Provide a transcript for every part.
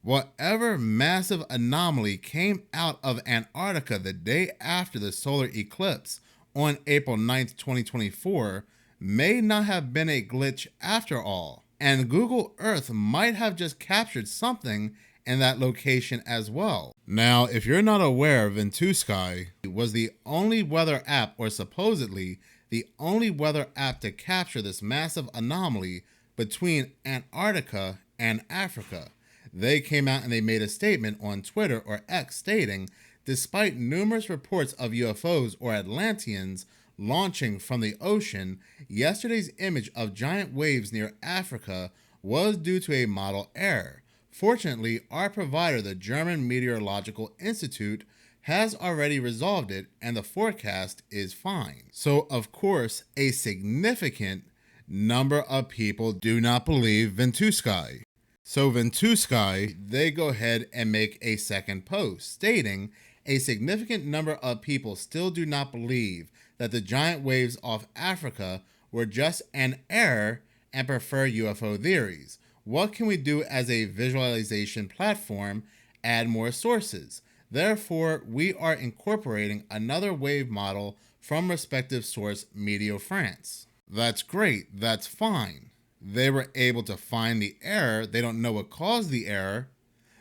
Whatever massive anomaly came out of Antarctica the day after the solar eclipse on April 9th, 2024, may not have been a glitch after all, and Google Earth might have just captured something in that location as well. Now, if you're not aware, Ventusky was the only weather app, or supposedly the only weather app, to capture this massive anomaly between Antarctica and Africa. They came out and they made a statement on Twitter, or X, stating, despite numerous reports of UFOs or Atlanteans launching from the ocean, yesterday's image of giant waves near Africa was due to a model error. Fortunately, our provider, the German Meteorological Institute, has already resolved it and the forecast is fine. So, of course, a significant number of people do not believe Ventusky. So Ventusky, they go ahead and make a second post stating a significant number of people still do not believe that the giant waves off Africa were just an error and prefer UFO theories. What can we do as a visualization platform? Add more sources. Therefore, we are incorporating another wave model from respective source Meteo France. That's great, that's fine. They were able to find the error. They don't know what caused the error.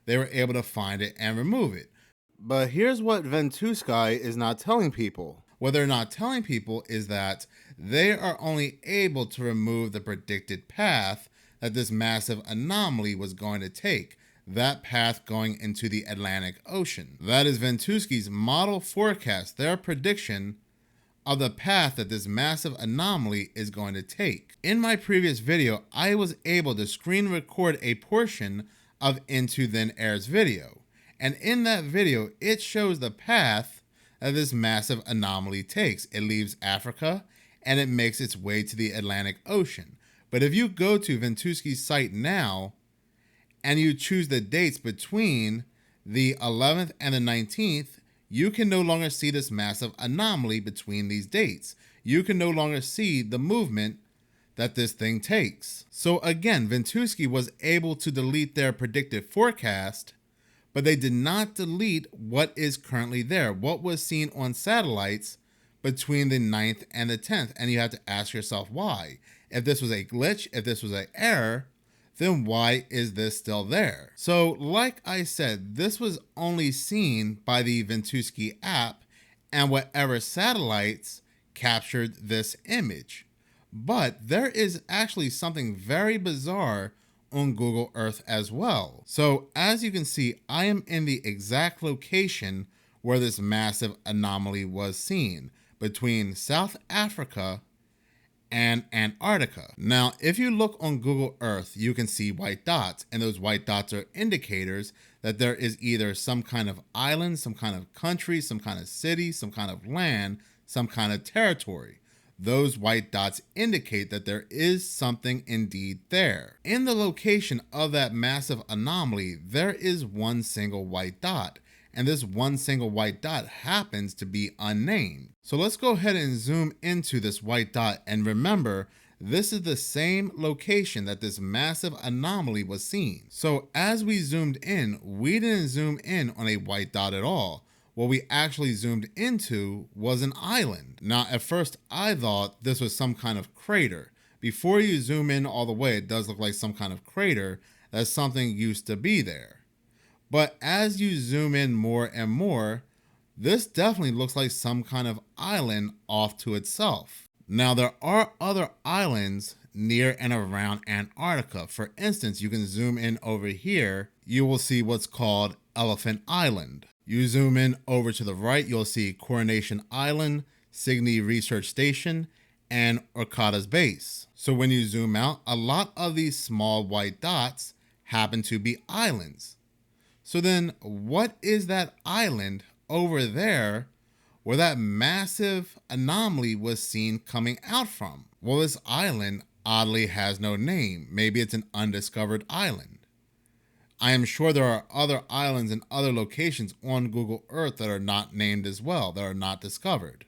They were able to find it and remove it. But here's what Ventusky is not telling people. What they're not telling people is that they are only able to remove the predicted path that this massive anomaly was going to take, that path going into the Atlantic Ocean. That is Ventusky's model forecast, their prediction of the path that this massive anomaly is going to take. In my previous video, I was able to screen record a portion of Into Thin Air's video. And in that video, it shows the path that this massive anomaly takes. It leaves Africa and it makes its way to the Atlantic Ocean. But if you go to Ventusky's site now and you choose the dates between the 11th and the 19th, you can no longer see this massive anomaly between these dates. You can no longer see the movement that this thing takes. So again, Ventusky was able to delete their predicted forecast, but they did not delete what is currently there, what was seen on satellites between the 9th and the 10th. And you have to ask yourself why. If this was a glitch, if this was an error, then why is this still there? So like I said, this was only seen by the Ventusky app and whatever satellites captured this image. But there is actually something very bizarre on Google Earth as well. So as you can see, I am in the exact location where this massive anomaly was seen, between South Africa and Antarctica. Now, if you look on Google Earth, you can see white dots, and those white dots are indicators that there is either some kind of island, some kind of country, some kind of city, some kind of land, some kind of territory. Those white dots indicate that there is something indeed there. In the location of that massive anomaly, there is one single white dot, and this one single white dot happens to be unnamed. So let's go ahead and zoom into this white dot, and remember, this is the same location that this massive anomaly was seen. So as we zoomed in, we didn't zoom in on a white dot at all. What we actually zoomed into was an island. Now, at first I thought this was some kind of crater. Before you zoom in all the way, it does look like some kind of crater, that something used to be there. But as you zoom in more and more, this definitely looks like some kind of island off to itself. Now, there are other islands near and around Antarctica. For instance, you can zoom in over here, you will see what's called Elephant Island. You zoom in over to the right, you'll see Coronation Island, Cygne Research Station, and Orcada's Base. So when you zoom out, a lot of these small white dots happen to be islands. So then what is that island over there where that massive anomaly was seen coming out from? Well, this island oddly has no name. Maybe it's an undiscovered island. I am sure there are other islands and other locations on Google Earth that are not named as well, that are not discovered.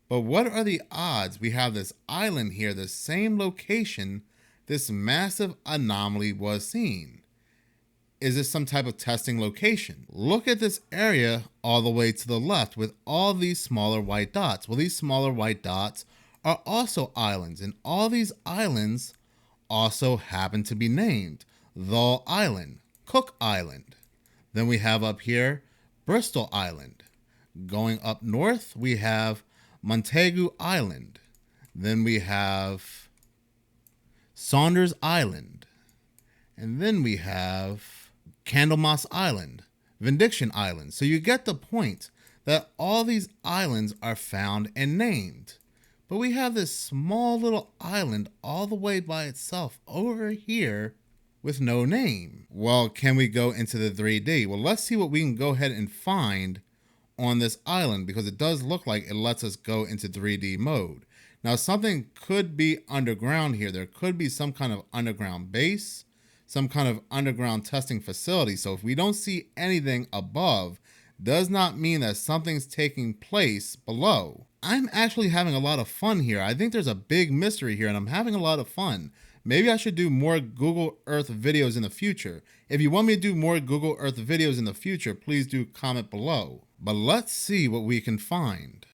But what are the odds we have this island here, the same location this massive anomaly was seen? is this some type of testing location? Look at this area all the way to the left with all these smaller white dots. Well, these smaller white dots are also islands, and all these islands also happen to be named Thull Island, Cook Island. Then we have up here Bristol Island. Going up north, we have Montagu Island. Then we have Saunders Island. And then we have Candlemas Island, Vindiction Island. So you get the point that all these islands are found and named. But we have this small little island all the way by itself over here with no name. Well, can we go into the 3D? Well, let's see what we can go ahead and find on this island, because it does look like it lets us go into 3D mode. Now, something could be underground here. There could be some kind of underground base, some kind of underground testing facility. So if we don't see anything above, does not mean that something's taking place below. I'm actually having a lot of fun here. I think there's a big mystery here, and I'm having a lot of fun. Maybe I should do more Google Earth videos in the future. If you want me to do more Google Earth videos in the future, please do comment below. But let's see what we can find.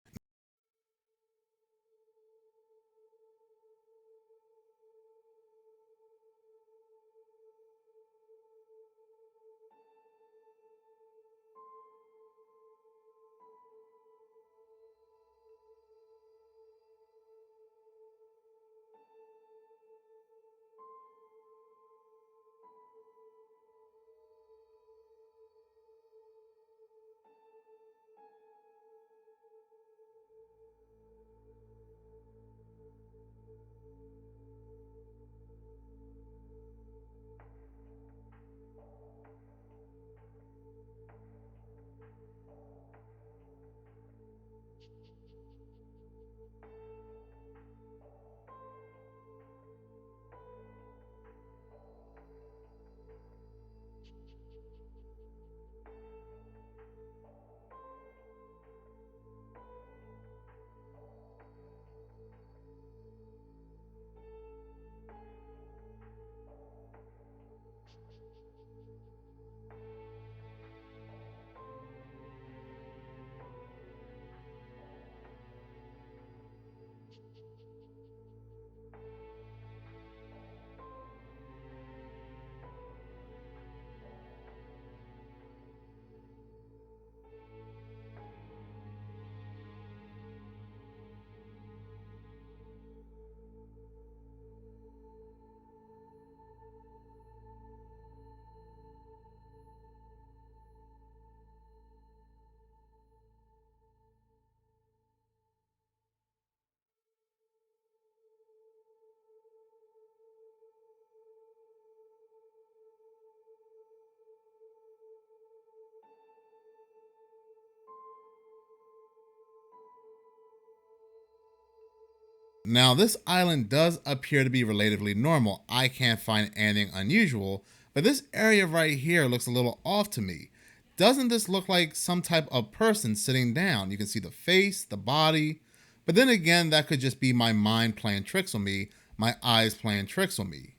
Now, this island does appear to be relatively normal. I can't find anything unusual, but this area right here looks a little off to me. Doesn't this look like some type of person sitting down? You can see the face, the body, but then again, that could just be my mind playing tricks on me, my eyes playing tricks on me.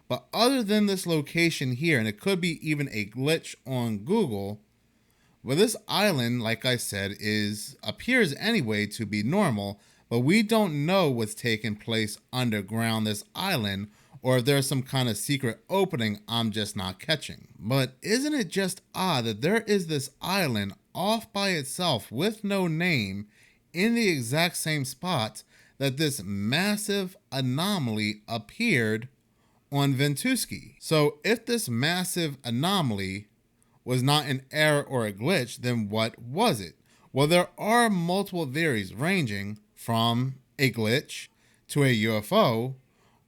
But other than this location here, and it could be even a glitch on Google, well, this island, like I said, appears anyway to be normal, but we don't know what's taking place underground this island, or if there's some kind of secret opening I'm just not catching. But isn't it just odd that there is this island off by itself with no name in the exact same spot that this massive anomaly appeared on Ventusky? So if this massive anomaly was not an error or a glitch, then what was it? Well, there are multiple theories ranging from a glitch to a UFO,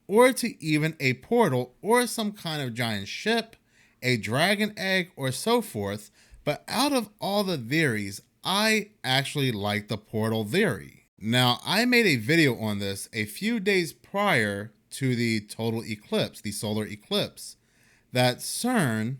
or to even a portal or some kind of giant ship, a dragon egg, or so forth. But out of all the theories, I actually like the portal theory. Now, I made a video on this a few days prior to the total eclipse, the solar eclipse, that CERN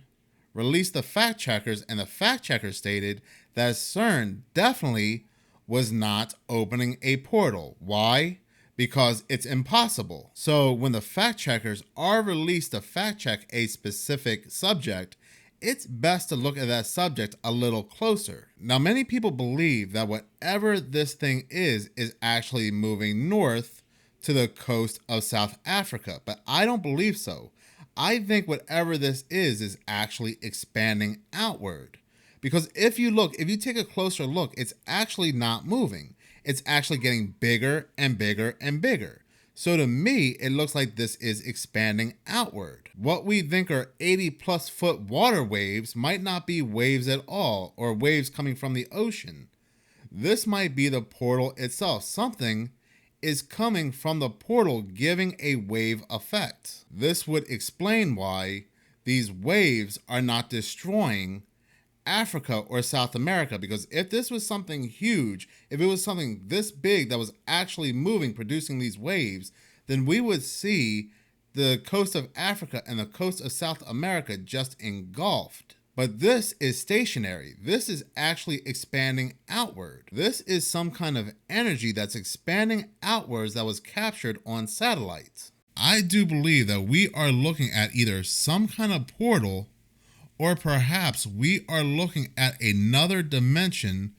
released the fact checkers, and the fact checkers stated that CERN definitely was not opening a portal. Why? Because it's impossible. So when the fact checkers are released to fact check a specific subject, it's best to look at that subject a little closer. Now, many people believe that whatever this thing is actually moving north to the coast of South Africa, but I don't believe so. I think whatever this is actually expanding outward. Because if you take a closer look, it's actually not moving. It's actually getting bigger and bigger and bigger. So to me, it looks like this is expanding outward. What we think are 80+ foot water waves might not be waves at all, or waves coming from the ocean. This might be the portal itself. Something is coming from the portal giving a wave effect. This would explain why these waves are not destroying Africa or South America, because if this was something huge, if it was something this big that was actually moving, producing these waves, then we would see the coast of Africa and the coast of South America just engulfed. But this is stationary. This is actually expanding outward. This is some kind of energy that's expanding outwards that was captured on satellites. I do believe that we are looking at either some kind of portal, or perhaps we are looking at another dimension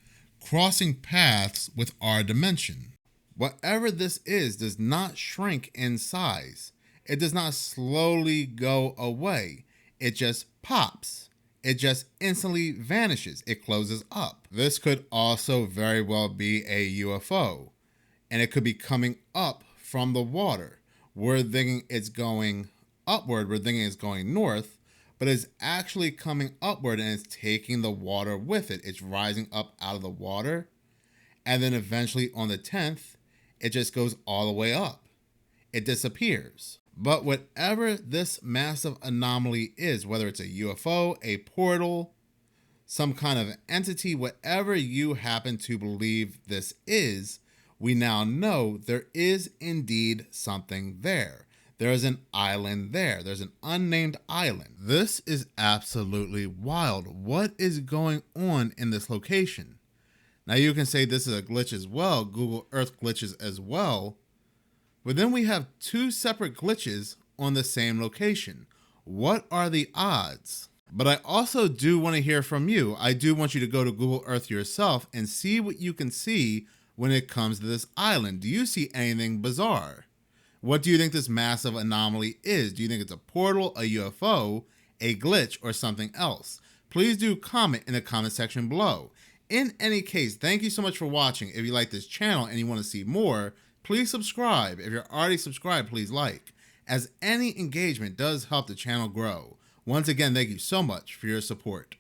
crossing paths with our dimension. Whatever this is does not shrink in size. It does not slowly go away. It just pops. It just instantly vanishes. It closes up. This could also very well be a UFO, and it could be coming up from the water. We're thinking it's going upward. We're thinking it's going north, but it's actually coming upward and it's taking the water with it. It's rising up out of the water, and then eventually on the 10th, it just goes all the way up. It disappears. But whatever this massive anomaly is, whether it's a UFO, a portal, some kind of entity, whatever you happen to believe this is, we now know there is indeed something there. There is an island there. There's an unnamed island. This is absolutely wild. What is going on in this location? Now you can say this is a glitch as well, Google Earth glitches as well, but then we have two separate glitches on the same location. What are the odds? But I also do want to hear from you. I do want you to go to Google Earth yourself and see what you can see when it comes to this island. Do you see anything bizarre? What do you think this massive anomaly is? Do you think it's a portal, a UFO, a glitch, or something else? Please do comment in the comment section below. In any case, thank you so much for watching. If you like this channel and you want to see more, please subscribe. If you're already subscribed, please like, as any engagement does help the channel grow. Once again, thank you so much for your support.